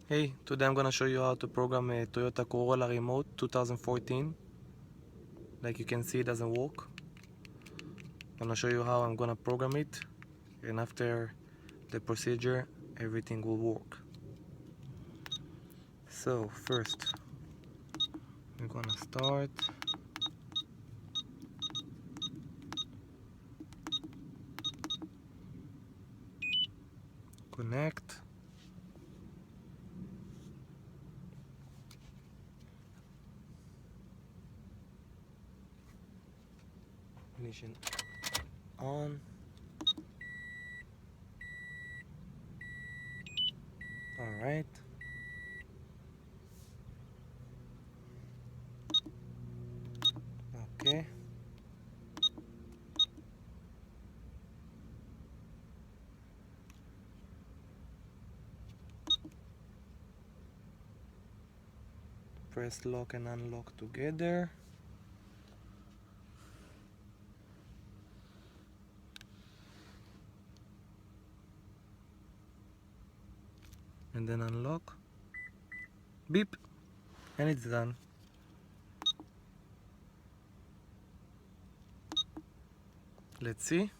Hey, today I'm gonna show you how to program a Toyota Corolla remote 2014. Like you can see, it doesn't work. I'm gonna show you how I'm gonna program it, and after the procedure everything will work. So first we're gonna start. Connect. Ignition on. Alright. Okay. Press lock and unlock together. And then unlock. Beep. And it's done. Let's see.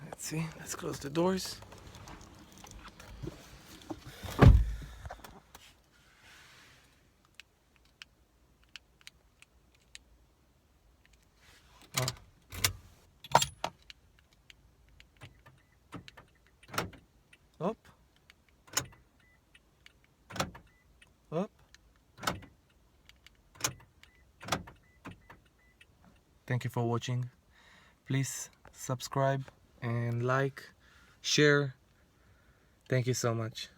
Let's see. Let's close the doors. Up. Up. Thank you for watching. Please subscribe and like, share. Thank you so much.